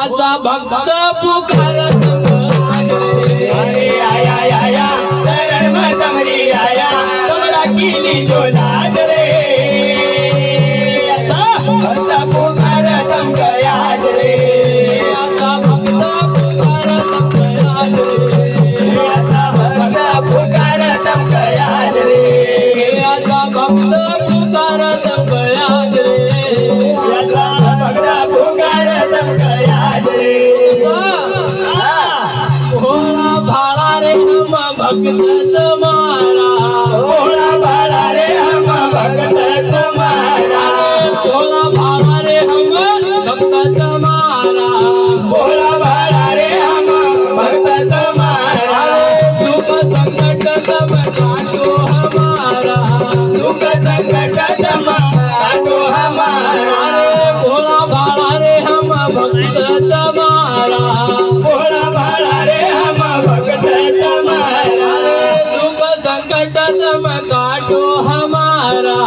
असा भक्त पुकारत अरे आया आया चरण में तमरी आया तमरा कीली जो लाज रे भक्त पुकारत हम गया रे असा भक्त पुकारत गया असा भक्त पुकारत हम गया रे असा भक्त पुकारत गया असा भक्त पुकारत हम गया रे भोला भाला रे हम भक्त तुम्हारा भोला भाला रे हम भक्त तुम्हारा भोला भाला रे हम भक्त तुम्हारा भोला भाला रे हम भक्त तुम्हारा दुख संकट सब काटो हमारा दुख संकट सब काटो हमारा भोला भाला रे हम भक्त तुम्हारा भोला भाला रे हम भक्त तुम्हारा दुख संकट सब काटो हमारा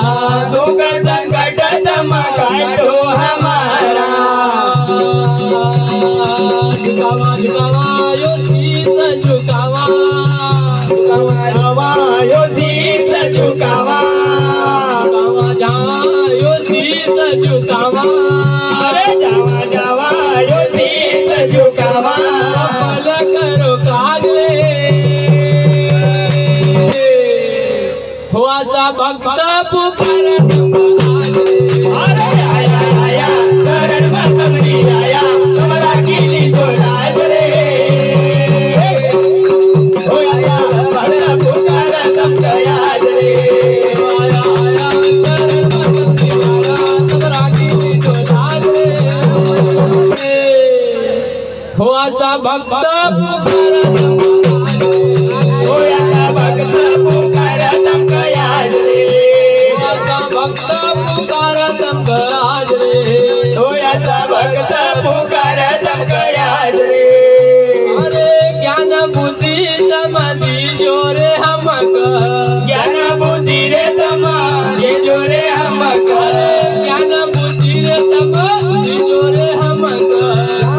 दुख संकट सब काटो हमारा झुकावा झुकावा यो शीस झुकावा झुकावा यो शीस झुकावा झुकावा जावा यो शीस झुकावा अरे जावा जावा यो शीस झुकावा फल करो काले हो असा भक्त पुकारत अरे आया आया चरण में तमरी आया तमरा कीली जो लाज रे हो आया भक्त पुकारत हम गया रे आया आया चरण में आया तमरा कीली जो लाज रे हो असा भक्त पुकारत हो आया भक्त पुकारत हम गया रे असा भक्त पुकारत गयाज रे हो आया भक्त पुकारत हम गया रे अरे ज्ञान बुद्धि समाधि जोरे हमक ज्ञान बुद्धि रे समाधि जोरे हमक ज्ञान बुद्धि रे समाधि जोरे हमक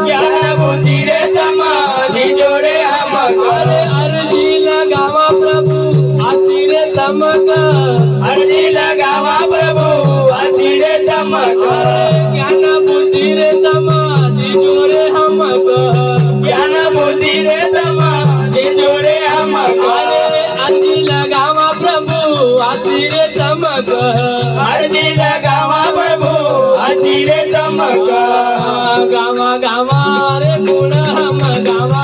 ज्ञान बुद्धि रे समाधि जोरे हमक अरे अर्जी लगावा प्रभु आती रे तमक अर्जी लगावा प्रभु आती रे तमक ज्ञान बुद्धि रे समाधि जोरे हमक ज्ञान बुद्धि रे समाधि जोरे हमक अरे अर्जी लगावा प्रभु आती रे तमक अर्जी लगावा प्रभु आती रे तमक गावा गावा रे गुण हम गावा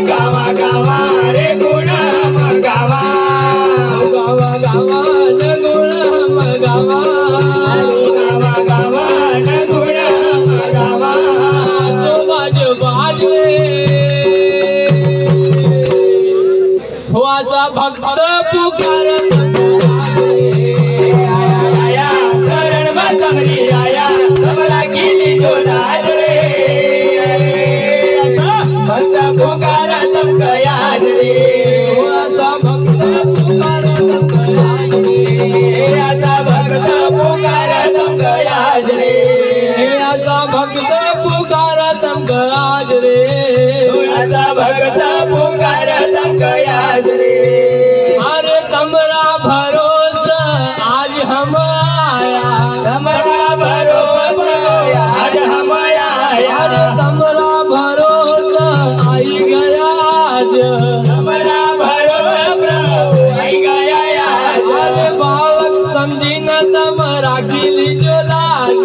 गावा गावा रे गुण हम गावा गावा गावा रे गुण हम गावा गावा गावा रे गुण हम गावा तो बाज बाज हो असा भक्त पुकारत आया चरण में तमरी आया तमरा कीली जो लाज रे भक्त पुकारत हम गया रे हो असा भक्त पुकारत गयाज रे आता भक्त पुकारत हम गया रे हे असा भक्त पुकारत गयाज रे आता भक्त पुकारत हम गया रे अरे तमरा भरोसा आज हम आया तमरा भरोसा आज हम आया अरे तमरा भरोसा आई गया आज तमरा भरोसा आई गया अरे बालक समझी न तमरा गिली जो लाज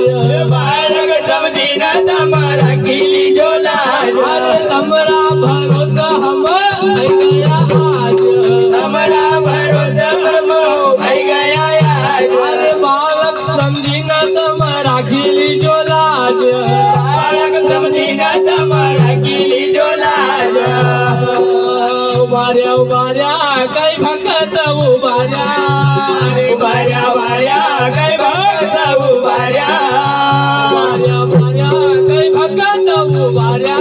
बालक समझी न तमरा गिली जो लाज अरे तमरा भरोसा हम आई गया आज तमरा भरोसा हम आई गया अरे बालक समझी न तमरा गिली जो लाज बालक समझी न तमरा गिली जो लाज उभार्या उभार्या काही भक्त उभार्या अरे बाऱ्या बाऱ्या काय भक्त उभाऱ्या उभार्या उभार्या काही भक्त उभार्या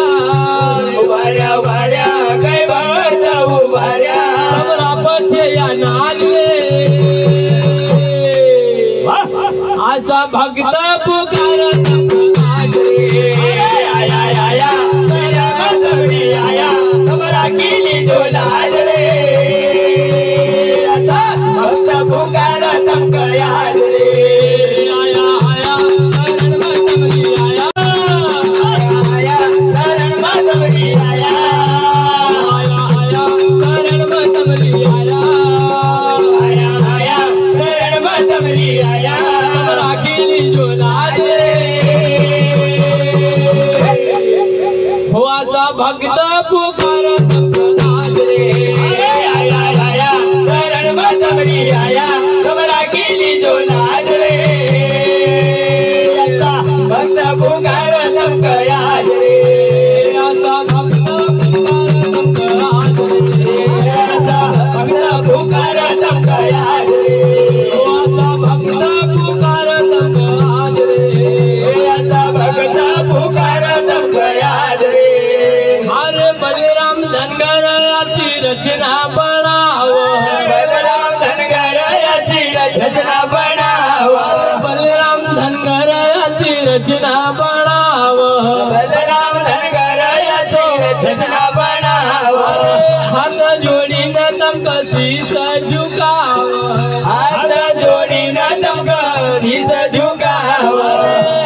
उभाऱ्या उभाऱ्या काय भक्त उभाऱ्या तमरा पछे या नाचवे असा भक्त पुकारत आज रे आया आया केली जो लाज रे आता भक्त पुकार तमकयाज रे आया आया शरण में तमरी आया आया शरण में तमरी आया आया आया शरण में तमरी आया आया आया शरण में तमरी आया तमरा केली जो लाज हो असा भक्त पुकार तमकयाज रे आया आया शरण में तमरी आया तमरा केली जो लाज रे आता भक्त पुकार तमकयाज रे आता भक्त पुकार तमकयाज रे आता भक्त पुकार तमकयाज रे आता भक्त पुकार तमकयाज रे आता भक्त पुकार तमकयाज रे अरे बलराम धनगर याची रचना बनाव बलराम धनगर याची रचना बनावा बलराम धनगर याची रचना बनाव बलराम धनगर याची रचना बनावा हात जोडीन तमकसी झुकाव हात जोडीन तमकसीस झुकावा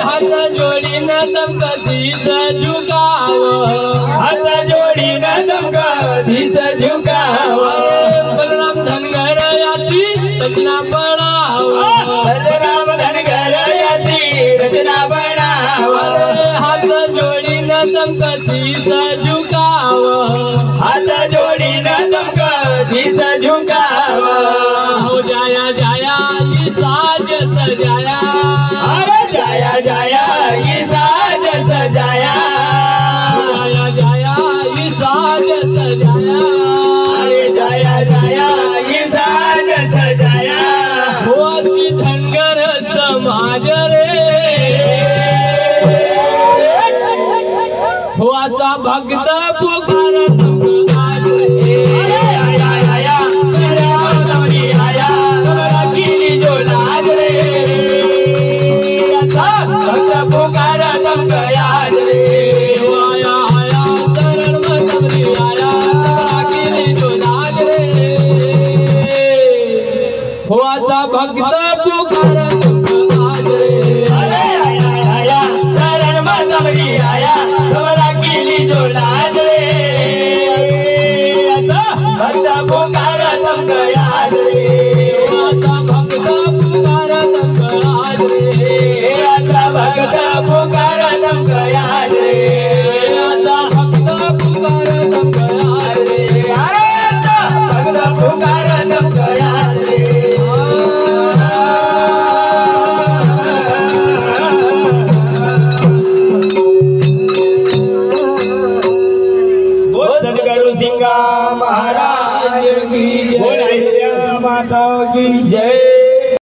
हात जोडीन तमकसी झुकाव हात जोडीन तमकसीस झुकावा बलराम धनगर याची रचना बनाव बलराम धनगर याची रचना बनावा हात जोडीन तमकसी झुकाव हात जोडीन तमकसीस झुकावा हो जाया जाया ये साज सजाया अरे जाया जाया ये साज सजाया जाया जाया ये साज सजाया अरे जाया जाया ये साज सजाया हो अशी धनगर समाज रे हो असा भक्त